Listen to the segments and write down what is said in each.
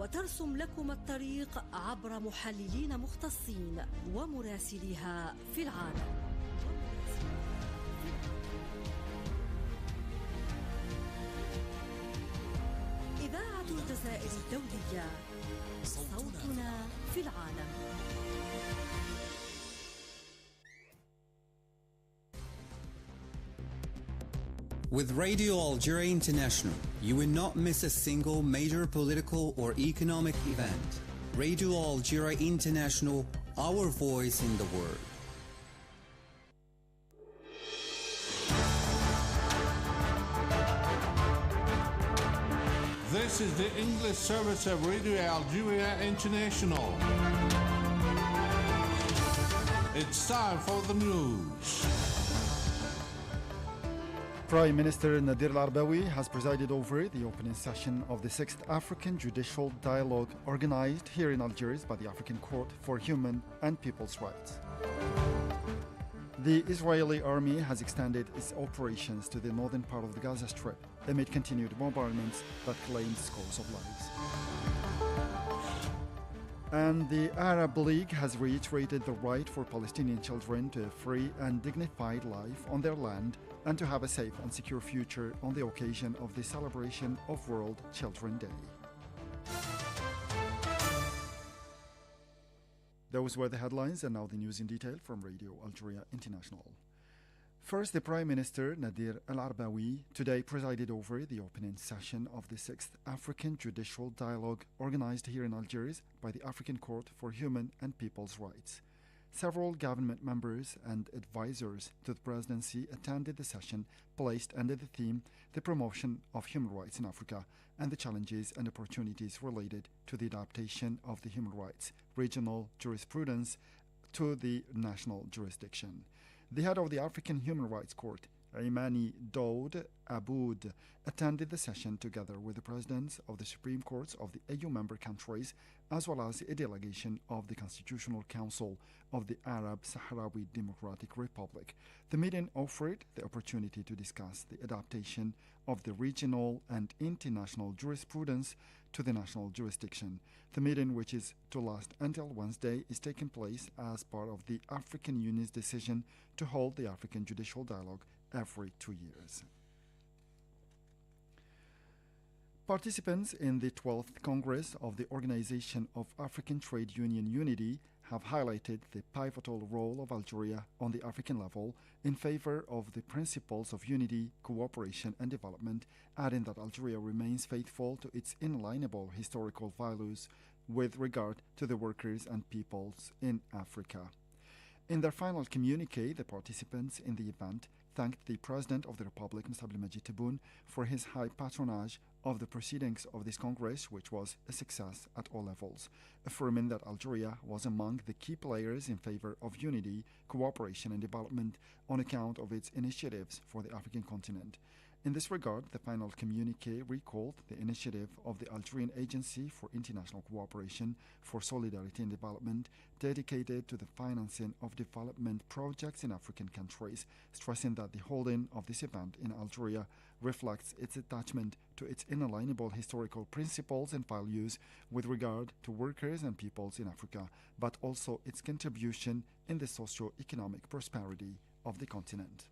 وترسم لكم الطريق عبر محللين مختصين ومراسليها في العالم. إذاعة الجزائر الدولية، صوتنا في العالم. With Radio Algeria International, you will not miss a single major political or economic event. Radio Algeria International, our voice in the world. This is the English service of Radio Algeria International. It's time for the news. Prime Minister Nadir Al-Arbawi has presided over the opening session of the 6th African Judicial Dialogue organized here in Algiers by the African Court for Human and People's Rights. The Israeli army has extended its operations to the northern part of the Gaza Strip amid continued bombardments that claimed scores of lives. And the Arab League has reiterated the right for Palestinian children to a free and dignified life on their land and to have a safe and secure future on the occasion of the celebration of World Children's Day. Those were the headlines, and now the news in detail from Radio Algeria International. First, the Prime Minister Nadir Al-Arbawi today presided over the opening session of the 6th African Judicial Dialogue organized here in Algiers by the African Court for Human and People's Rights. Several government members and advisors to the presidency attended the session placed under the theme The Promotion of Human Rights in Africa and the Challenges and Opportunities Related to the Adaptation of the Human Rights Regional Jurisprudence to the National Jurisdiction. The head of the African Human Rights Court, Imani Daoud Aboud, attended the session together with the presidents of the Supreme Courts of the AU member countries, as well as a delegation of the Constitutional Council of the Arab Sahrawi Democratic Republic. The meeting offered the opportunity to discuss the adaptation of the regional and international jurisprudence to the national jurisdiction. The meeting, which is to last until Wednesday, is taking place as part of the African Union's decision to hold the African Judicial Dialogue every 2 years. Participants in the 12th Congress of the Organization of African Trade Union Unity have highlighted the pivotal role of Algeria on the African level in favor of the principles of unity, cooperation and development, adding that Algeria remains faithful to its inalienable historical values with regard to the workers and peoples in Africa. In their final communique, the participants in the event thanked the President of the Republic, Mr. Abdelmadjid Tebboune, for his high patronage of the proceedings of this Congress, which was a success at all levels, affirming that Algeria was among the key players in favor of unity, cooperation and development on account of its initiatives for the African continent. In this regard, the final communique recalled the initiative of the Algerian Agency for International Cooperation for Solidarity and Development, dedicated to the financing of development projects in African countries, stressing that the holding of this event in Algeria reflects its attachment to its inalienable historical principles and values with regard to workers and peoples in Africa, but also its contribution in the socio-economic prosperity of the continent.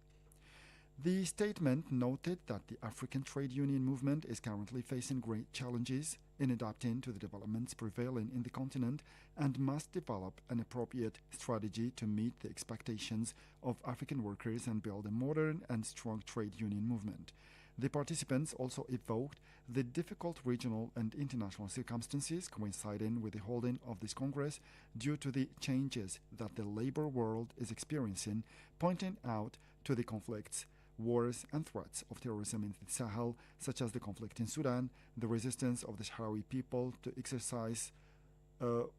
The statement noted that the African trade union movement is currently facing great challenges in adapting to the developments prevailing in the continent and must develop an appropriate strategy to meet the expectations of African workers and build a modern and strong trade union movement. The participants also evoked the difficult regional and international circumstances coinciding with the holding of this Congress due to the changes that the labor world is experiencing, pointing out to the conflicts, wars and threats of terrorism in the Sahel, such as the conflict in Sudan, the resistance of the Sahrawi people to exercise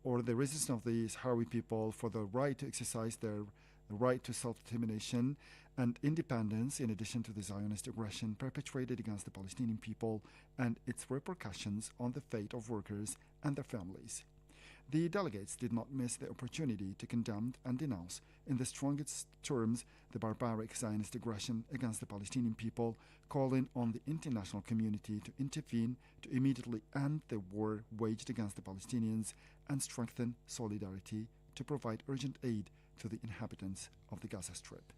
or the resistance of the Sahrawi people for the right to exercise their right to self-determination and independence, in addition to the Zionist aggression perpetrated against the Palestinian people and its repercussions on the fate of workers and their families. The delegates did not miss the opportunity to condemn and denounce in the strongest terms the barbaric Zionist aggression against the Palestinian people, calling on the international community to intervene to immediately end the war waged against the Palestinians and strengthen solidarity to provide urgent aid to the inhabitants of the Gaza Strip.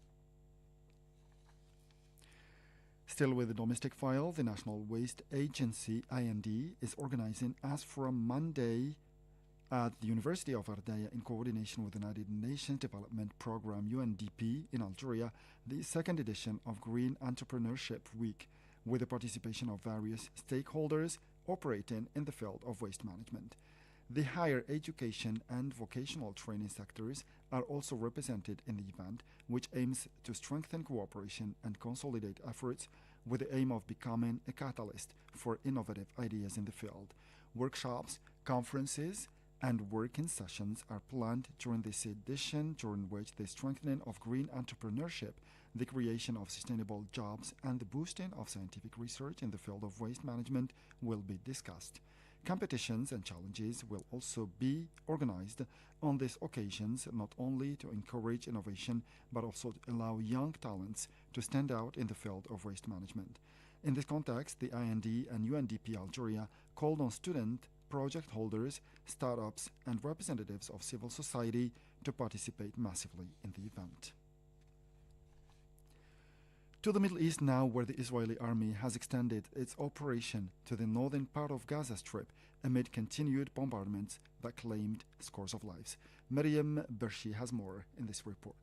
Still with the domestic file, the National Waste Agency, IND, is organizing as from Monday at the University of Ardaya in coordination with the United Nations Development Programme UNDP in Algeria, the second edition of Green Entrepreneurship Week, with the participation of various stakeholders operating in the field of waste management. The higher education and vocational training sectors are also represented in the event, which aims to strengthen cooperation and consolidate efforts with the aim of becoming a catalyst for innovative ideas in the field. Workshops, conferences, and working sessions are planned during this edition, during which the strengthening of green entrepreneurship, the creation of sustainable jobs, and the boosting of scientific research in the field of waste management will be discussed. Competitions and challenges will also be organized on these occasions, not only to encourage innovation, but also to allow young talents to stand out in the field of waste management. In this context, the IND and UNDP Algeria called on student project holders, startups, and representatives of civil society to participate massively in the event. To the Middle East now, where the Israeli army has extended its operation to the northern part of Gaza Strip amid continued bombardments that claimed scores of lives. Maryam Bershi has more in this report.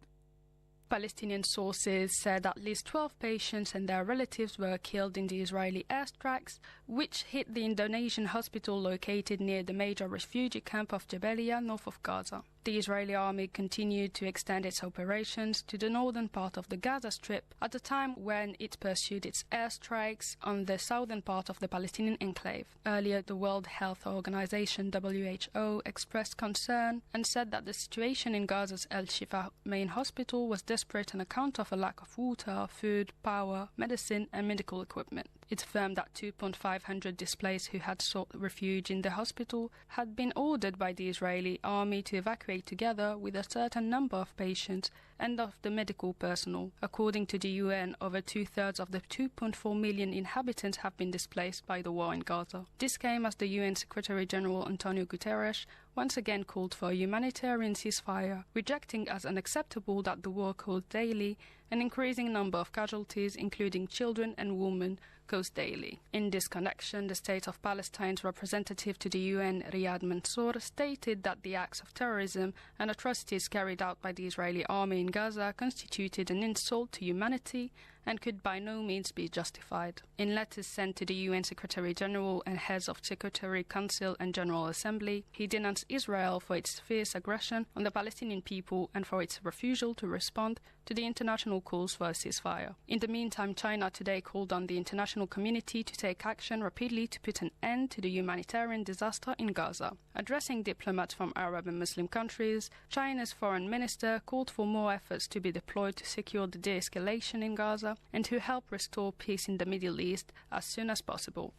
Palestinian sources said at least 12 patients and their relatives were killed in the Israeli airstrikes, which hit the Indonesian hospital located near the major refugee camp of Jabalia, north of Gaza. The Israeli army continued to extend its operations to the northern part of the Gaza Strip at a time when it pursued its airstrikes on the southern part of the Palestinian enclave. Earlier, the World Health Organization (WHO) expressed concern and said that the situation in Gaza's Al-Shifa main hospital was desperate on account of a lack of water, food, power, medicine, and medical equipment. It affirmed that 2,500 displaced who had sought refuge in the hospital had been ordered by the Israeli army to evacuate together with a certain number of patients and of the medical personnel. According to the UN, over two-thirds of the 2.4 million inhabitants have been displaced by the war in Gaza. This came as the UN Secretary-General Antonio Guterres once again called for a humanitarian ceasefire, rejecting as unacceptable that the war caused daily an increasing number of casualties, including children and women, caused daily. In this connection, the State of Palestine's representative to the UN, Riyad Mansour, stated that the acts of terrorism and atrocities carried out by the Israeli army in Gaza constituted an insult to humanity and could by no means be justified. In letters sent to the UN Secretary-General and heads of Secretary Council and General Assembly, he denounced Israel for its fierce aggression on the Palestinian people and for its refusal to respond to the international calls for a ceasefire. In the meantime, China today called on the international community to take action rapidly to put an end to the humanitarian disaster in Gaza. Addressing diplomats from Arab and Muslim countries, China's foreign minister called for more efforts to be deployed to secure the de-escalation in Gaza and to help restore peace in the Middle East as soon as possible.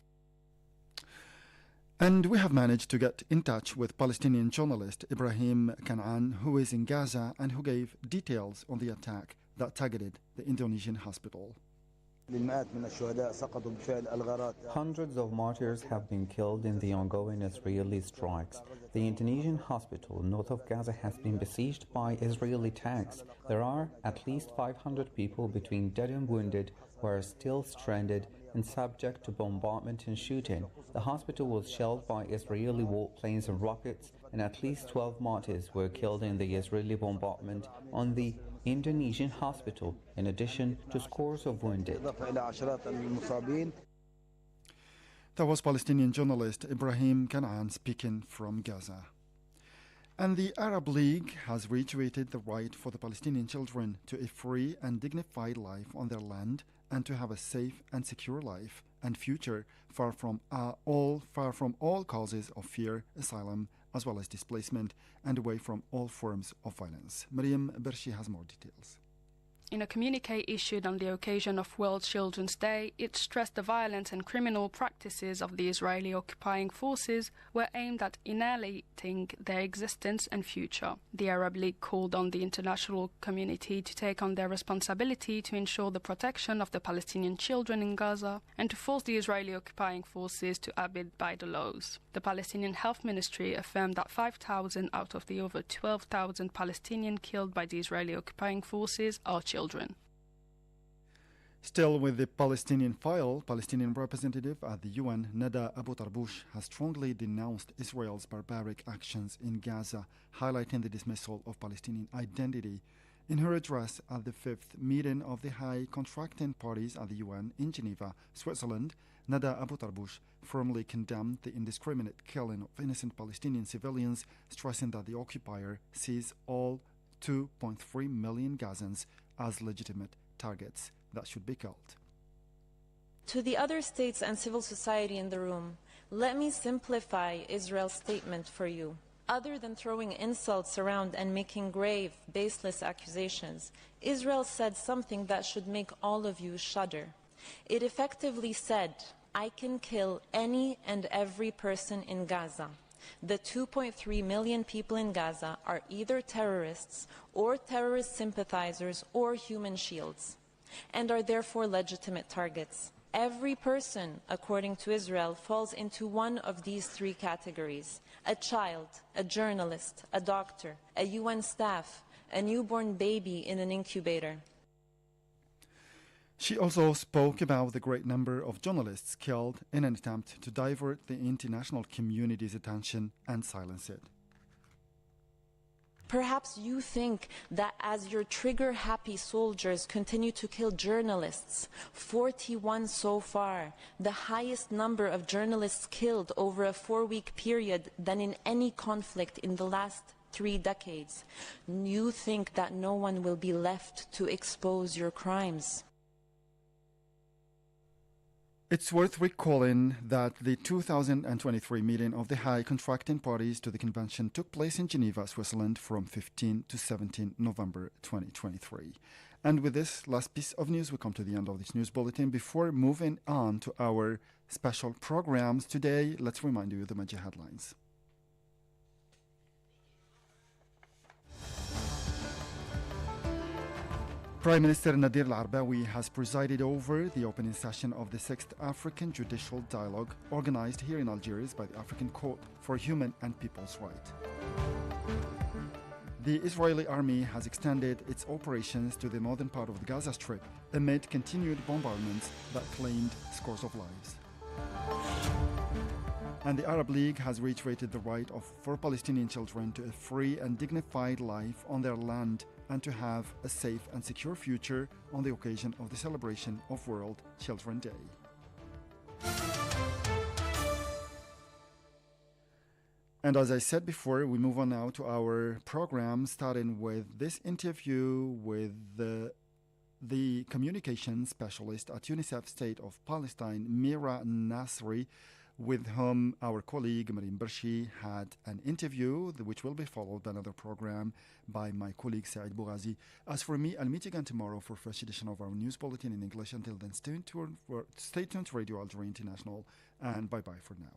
And we have managed to get in touch with Palestinian journalist Ibrahim Kanaan, who is in Gaza and who gave details on the attack that targeted the Indonesian hospital. Hundreds of martyrs have been killed in the ongoing Israeli strikes. The Indonesian hospital north of Gaza has been besieged by Israeli tanks. There are at least 500 people between dead and wounded who are still stranded and subject to bombardment and shooting. The hospital was shelled by Israeli warplanes and rockets, and at least 12 martyrs were killed in the Israeli bombardment on the Indonesian hospital, in addition to scores of wounded. That was Palestinian journalist Ibrahim Kanaan speaking from Gaza. And the Arab League has reiterated the right for the Palestinian children to a free and dignified life on their land and to have a safe and secure life and future far from all causes of fear, asylum, as well as displacement, and away from all forms of violence. Maryam Bershi has more details. In a communique issued on the occasion of World Children's Day, it stressed the violent and criminal practices of the Israeli occupying forces were aimed at annihilating their existence and future. The Arab League called on the international community to take on their responsibility to ensure the protection of the Palestinian children in Gaza and to force the Israeli occupying forces to abide by the laws. The Palestinian Health Ministry affirmed that 5,000 out of the over 12,000 Palestinians killed by the Israeli occupying forces are children. Still with the Palestinian file, Palestinian representative at the UN, Nada Abu Tarboush, has strongly denounced Israel's barbaric actions in Gaza, highlighting the dismissal of Palestinian identity. In her address at the fifth meeting of the high contracting parties at the UN in Geneva, Switzerland, Nada Abu Tarboush firmly condemned the indiscriminate killing of innocent Palestinian civilians, stressing that the occupier sees all 2.3 million Gazans as legitimate targets that should be killed. To the other states and civil society in the room, let me simplify Israel's statement for you. Other than throwing insults around and making grave, baseless accusations, Israel said something that should make all of you shudder. It effectively said, I can kill any and every person in Gaza. The 2.3 million people in Gaza are either terrorists or terrorist sympathizers or human shields, and are therefore legitimate targets. Every person, according to Israel, falls into one of these three categories: a child, a journalist, a doctor, a UN staff, a newborn baby in an incubator. She also spoke about the great number of journalists killed in an attempt to divert the international community's attention and silence it. Perhaps you think that as your trigger-happy soldiers continue to kill journalists, 41 so far, the highest number of journalists killed over a 4-week period than in any conflict in the last 3 decades, you think that no one will be left to expose your crimes. It's worth recalling that the 2023 meeting of the high contracting parties to the convention took place in Geneva, Switzerland from 15 to 17 November 2023. And with this last piece of news, we come to the end of this news bulletin. Before moving on to our special programs today, let's remind you of the major headlines. Prime Minister Nadir Al-Arbawi has presided over the opening session of the 6th African Judicial Dialogue organized here in Algiers by the African Court for Human and People's Rights. The Israeli army has extended its operations to the northern part of the Gaza Strip amid continued bombardments that claimed scores of lives. And the Arab League has reiterated the right for Palestinian children to a free and dignified life on their land and to have a safe and secure future on the occasion of the celebration of World Children's Day. And as I said before, we move on now to our program, starting with this interview with the communication specialist at UNICEF State of Palestine, Mira Nasri, with whom our colleague Marim Bershi had an interview, which will be followed by another program by my colleague Saeed Bougazi. As for me, I'll meet you again tomorrow for a fresh edition of our news bulletin in English. Until then, stay tuned to Radio Algeria International, and bye-bye for now.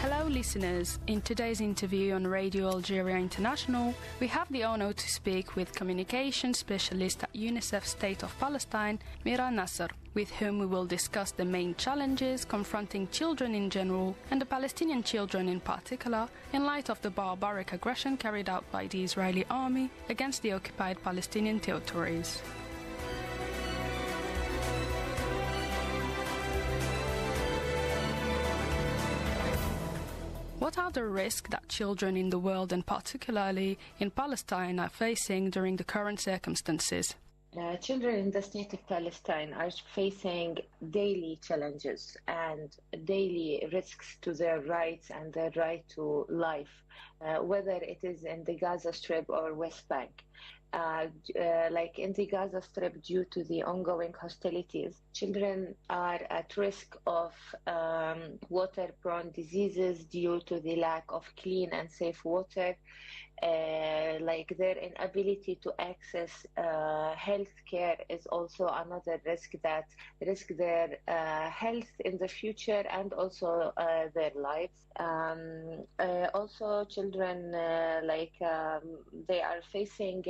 Hello listeners, in today's interview on Radio Algeria International, we have the honor to speak with communication specialist at UNICEF State of Palestine, Mira Nasser, with whom we will discuss the main challenges confronting children in general and the Palestinian children in particular in light of the barbaric aggression carried out by the Israeli army against the occupied Palestinian territories. What are the risks that children in the world, and particularly in Palestine, are facing during the current circumstances? Children in the state of Palestine are facing daily challenges and daily risks to their rights and their right to life, whether it is in the Gaza Strip or West Bank. like in the Gaza Strip, due to the ongoing hostilities, children are at risk of water-borne diseases due to the lack of clean and safe water. Like their inability to access health care is also another risk that risk their health in the future and also their lives. Also, children they are facing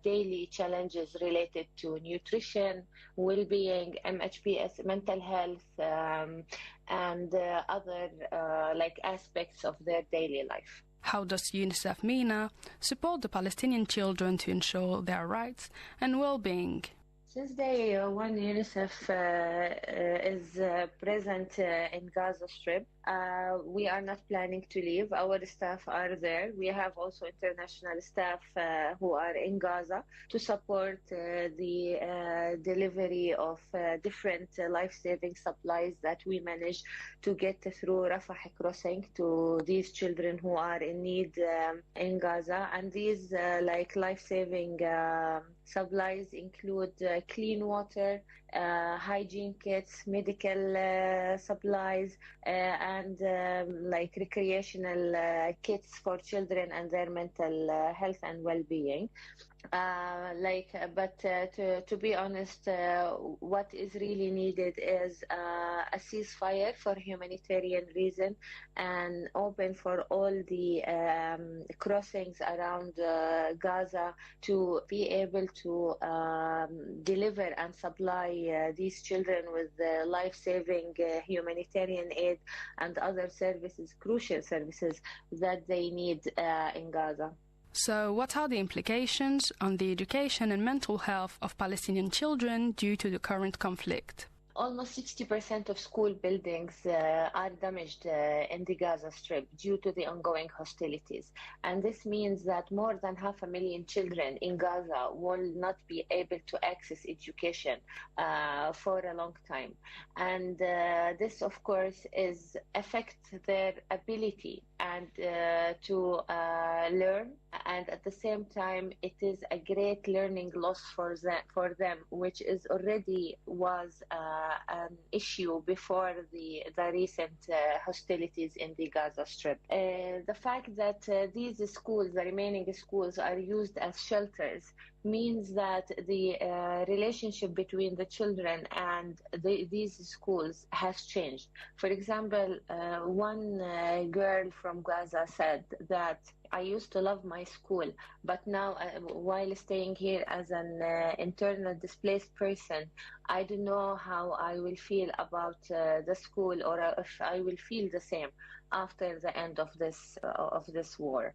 daily challenges related to nutrition, well-being, MHPS, mental health, and other like aspects of their daily life. How does UNICEF MENA support the Palestinian children to ensure their rights and well-being? Since day one, UNICEF is present in Gaza Strip. We are not planning to leave. Our staff are there. We have also international staff who are in Gaza to support the delivery of different life-saving supplies that we manage to get through Rafah crossing to these children who are in need in Gaza. And these like life-saving supplies include clean water, hygiene kits, medical supplies, and like recreational kits for children and their mental health and well-being. But to be honest, what is really needed is a ceasefire for humanitarian reason and open for all the crossings around Gaza to be able to deliver and supply these children with life-saving humanitarian aid and other services, crucial services that they need in Gaza. So what are the implications on the education and mental health of Palestinian children due to the current conflict? Almost 60% of school buildings are damaged in the Gaza Strip due to the ongoing hostilities. And this means that more than 500,000 children in Gaza will not be able to access education for a long time. And this, of course, affects their ability and to learn. And at the same time, it is a great learning loss for them, which is already was an issue before the recent hostilities in the Gaza Strip. The fact that these schools, the remaining schools, are used as shelters means that the relationship between the children and these schools has changed. For example, one girl from Gaza said that I used to love my school, but now while staying here as an internal displaced person, I don't know how I will feel about the school or if I will feel the same after the end of this war.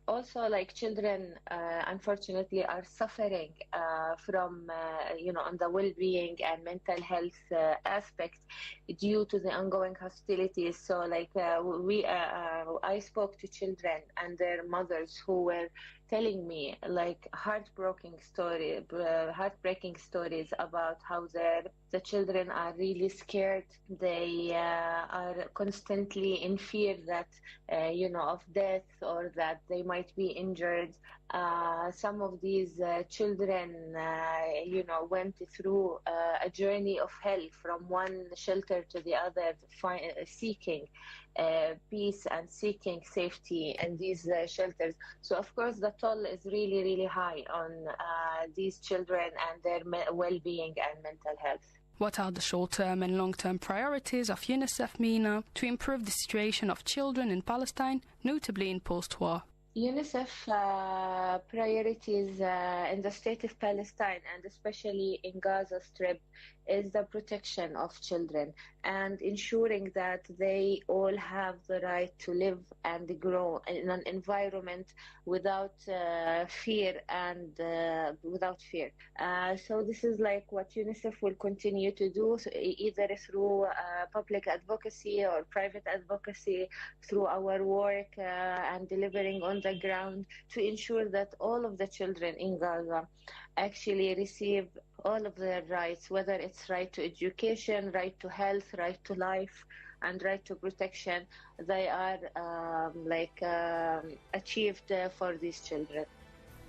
Also, like children, unfortunately, are suffering from on the well-being and mental health aspect due to the ongoing hostilities. So, like I spoke to children and their mothers who were telling me like heartbreaking stories about how the children are really scared. They are constantly in fear that of death or that they might be injured. Some of these children went through a journey of hell from one shelter to the other, seeking peace and seeking safety in these shelters. So of course the toll is really, really high on these children and their well-being and mental health. What are the short-term and long-term priorities of UNICEF MENA to improve the situation of children in Palestine, notably in post-war? UNICEF priorities in the state of Palestine and especially in Gaza Strip is the protection of children and ensuring that they all have the right to live and grow in an environment without fear and without fear. So this is like what UNICEF will continue to do, so either through public advocacy or private advocacy, through our work and delivering on the ground to ensure that all of the children in Gaza actually receive all of their rights, whether it's right to education, right to health, right to life, and right to protection. They are achieved for these children.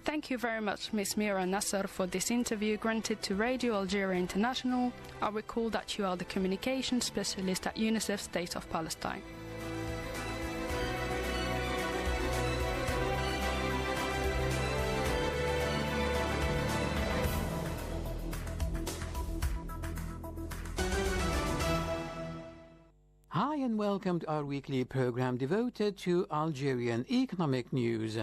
Thank you very much, Ms. Mira Nasser, for this interview granted to Radio Algeria International. I recall that you are the communications specialist at UNICEF State of Palestine. Hi and welcome to our weekly program devoted to Algerian economic news.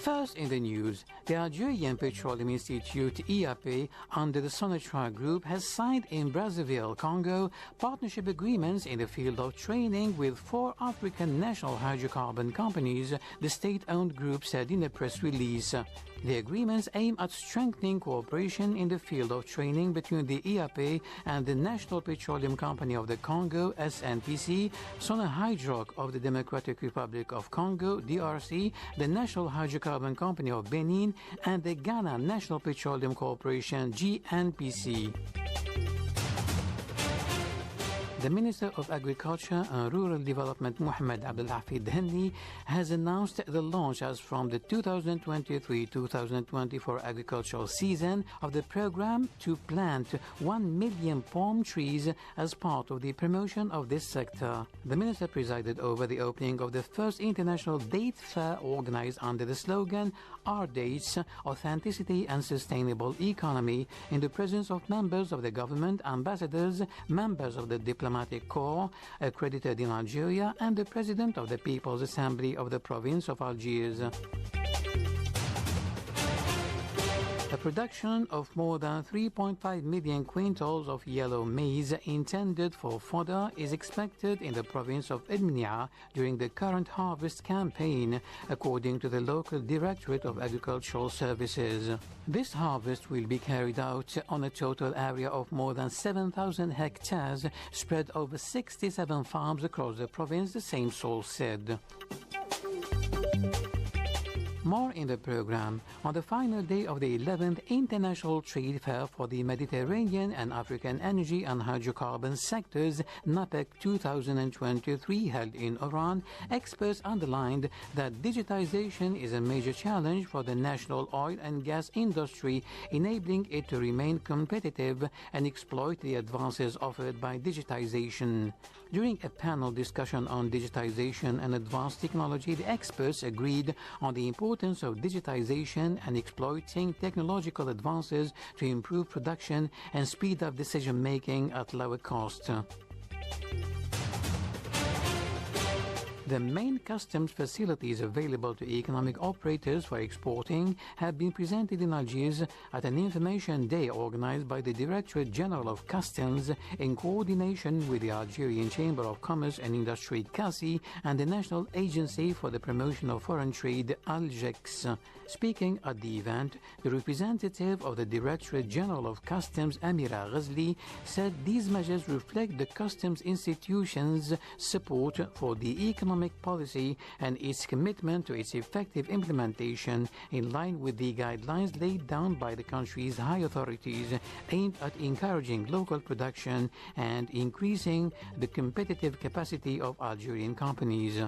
First in the news, the Algerian Petroleum Institute (EAP) under the Sonatrach Group has signed in Brazzaville, Congo, partnership agreements in the field of training with 4 African national hydrocarbon companies, the state-owned group said in a press release. The agreements aim at strengthening cooperation in the field of training between the EAP and the National Petroleum Company of the Congo, SNPC, Sonahydroc of the Democratic Republic of Congo, DRC, the National Hydrocarbon Company of Benin, and the Ghana National Petroleum Corporation, GNPC. The Minister of Agriculture and Rural Development, Mohamed Abdelhafid Henni, has announced the launch as from the 2023-2024 agricultural season of the program to plant 1 million palm trees as part of the promotion of this sector. The Minister presided over the opening of the first international date fair organized under the slogan Our Dates, Authenticity and Sustainable Economy, in the presence of members of the government, ambassadors, members of the diplomatic corps accredited in Algeria, and the President of the People's Assembly of the province of Algiers. A production of more than 3.5 million quintals of yellow maize intended for fodder is expected in the province of Edmiya during the current harvest campaign, according to the local Directorate of Agricultural Services. This harvest will be carried out on a total area of more than 7,000 hectares spread over 67 farms across the province, the same source said. More in the program. On the final day of the 11th International Trade Fair for the Mediterranean and African Energy and Hydrocarbon Sectors, NAPEC 2023, held in Oran, experts underlined that digitization is a major challenge for the national oil and gas industry, enabling it to remain competitive and exploit the advances offered by digitization. During a panel discussion on digitization and advanced technology, the experts agreed on the importance of digitization and exploiting technological advances to improve production and speed up decision-making at lower cost. The main customs facilities available to economic operators for exporting have been presented in Algiers at an information day organized by the Directorate General of Customs in coordination with the Algerian Chamber of Commerce and Industry, CASI, and the National Agency for the Promotion of Foreign Trade, ALGEX. Speaking at the event, the representative of the Directorate General of Customs, Amira Ghazli, said these measures reflect the customs institution's support for the economic policy and its commitment to its effective implementation in line with the guidelines laid down by the country's high authorities aimed at encouraging local production and increasing the competitive capacity of Algerian companies.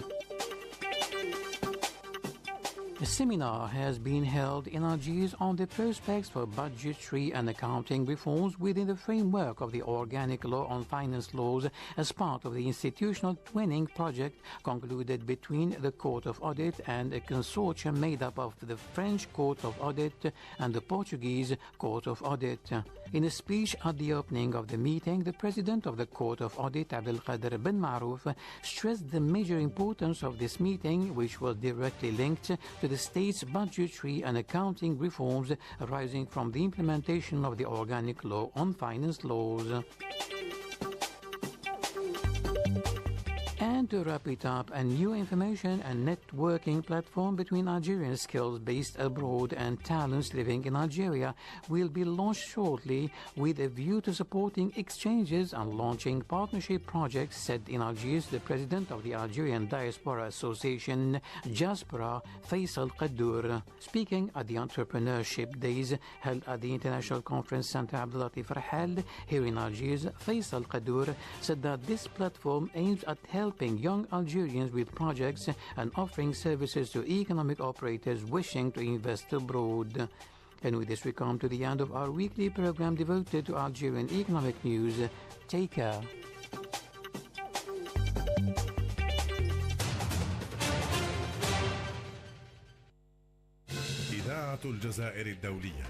A seminar has been held in Algiers on the prospects for budgetary and accounting reforms within the framework of the Organic Law on Finance Laws as part of the institutional twinning project concluded between the Court of Audit and a consortium made up of the French Court of Audit and the Portuguese Court of Audit. In a speech at the opening of the meeting, the President of the Court of Audit, Abdelkader Ben Marouf, stressed the major importance of this meeting, which was directly linked to the state's budgetary and accounting reforms arising from the implementation of the Organic Law on Finance Laws. And to wrap it up, a new information and networking platform between Algerian skills based abroad and talents living in Algeria will be launched shortly with a view to supporting exchanges and launching partnership projects, said in Algiers the president of the Algerian Diaspora Association, Diaspora, Faisal Qaddour. Speaking at the Entrepreneurship Days held at the International Conference Center Abdelatif Rahal here in Algiers, Faisal Qaddour said that this platform aims at helping young Algerians with projects and offering services to economic operators wishing to invest abroad. And with this, we come to the end of our weekly program devoted to Algerian economic news. Take care. إذاعة الجزائر الدولية.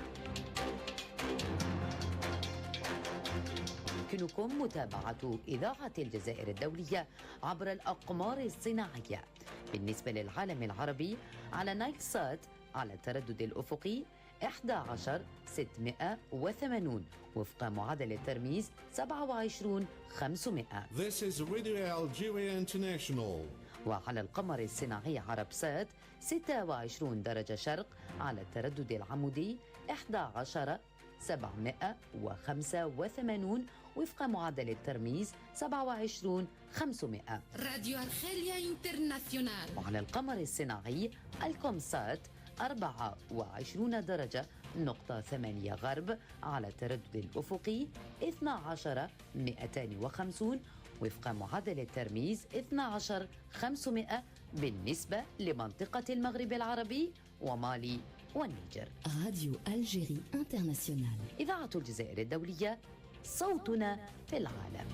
يمكنكم متابعة إذاعة الجزائر الدولية عبر الأقمار الصناعية بالنسبة للعالم العربي على نايل سات على التردد الأفقي 11680 وفق معادلة الترميز 27500. This is Radio Algeria International. وعلى القمر الصناعي عرب سات 26 درجة شرق على التردد العمودي 11785 وفق معدل الترميز 27500. راديو أرخيليا انترناسيونال. وعلى القمر الصناعي الكومسات 24 درجة نقطة 8 غرب على التردد الأفقي 12250 وفق معدل الترميز 12500 بالنسبة لمنطقة المغرب العربي ومالي والنيجر. راديو ألجيري انترناسيونال. إذاعة الجزائر الدولية، صوتنا في العالم.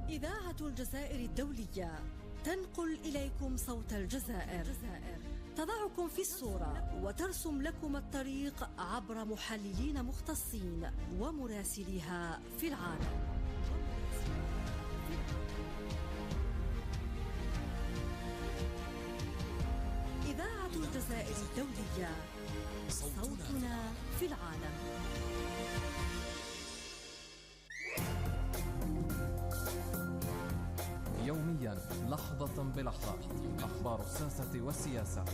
إذاعة الجزائر الدولية تنقل إليكم صوت الجزائر، تضعكم في الصورة وترسم لكم الطريق عبر محللين مختصين ومراسليها في العالم. إذاعة الجزائر الدولية، صوتنا في العالم. يوميا لحظة بلحظة، أخبار الساسة والسياسة،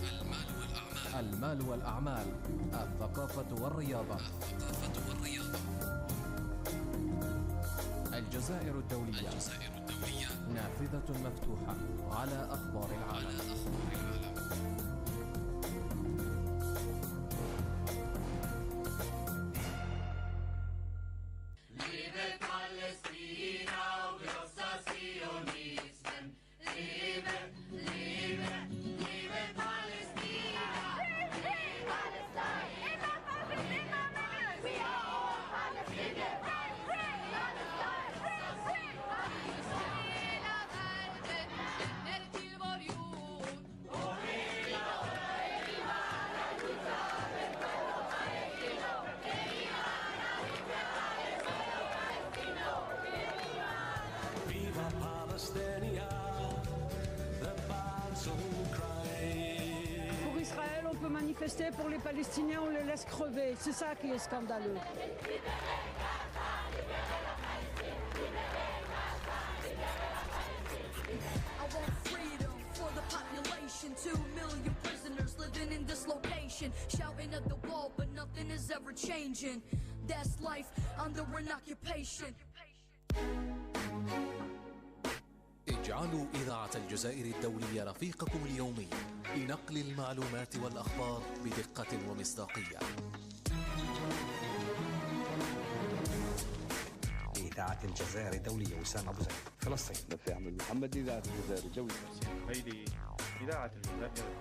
المال والأعمال، الثقافة والرياضة. الجزائر الدولية، نافذة مفتوحة على أخبار العالم. Pour Israël, on peut manifester, pour les Palestiniens, on les laisse crever. C'est ça qui est scandaleux. I want freedom for the population. 2 million prisoners living in dislocation, shouting at the wall, but nothing is ever changing. That's life under an occupation. اجعلوا إذاعة الجزائر الدولية رفيقكم اليومي لنقل المعلومات والأخبار بدقة ومصداقية. إذاعة الجزائر الدولية، وسام أبو زيد، فلسطين. نفي عمل محمد، إذاعة الجزائر الدولية. هيدي إذاعة الجزائر الدولية.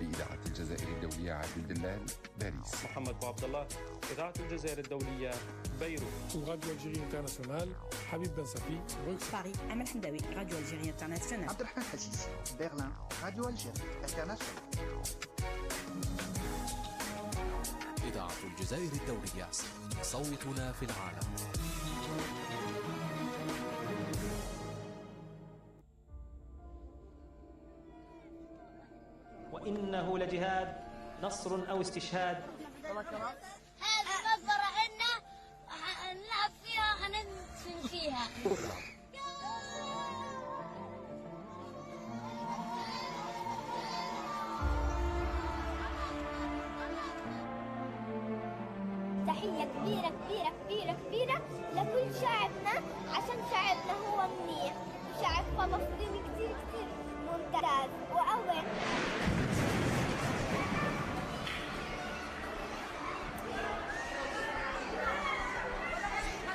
إذاعة الجزائر الدولية عبد الدلال، باريس. محمد عبد الله، إذاعة الجزائر الدولية، بيروت. راديو ألجيري انترناسيونال، حبيب بن صفي، بروكسل. باريس، أمل حمداوي، راديو ألجيري انترناسيونال. عبد الرحمن حجيز، برلين، راديو ألجيري انترناسيونال. إذاعة الجزائر الدولية، صوتنا في العالم. وإنه لجهاد، نصر أو استشهاد. هذه مقبرة إنا نلعب فيها وندفن فيها. تحية كبيرة كبيرة كبيرة كبيرة لكل شعبنا، عشان شعبنا هو منيح، شعب فلسطين.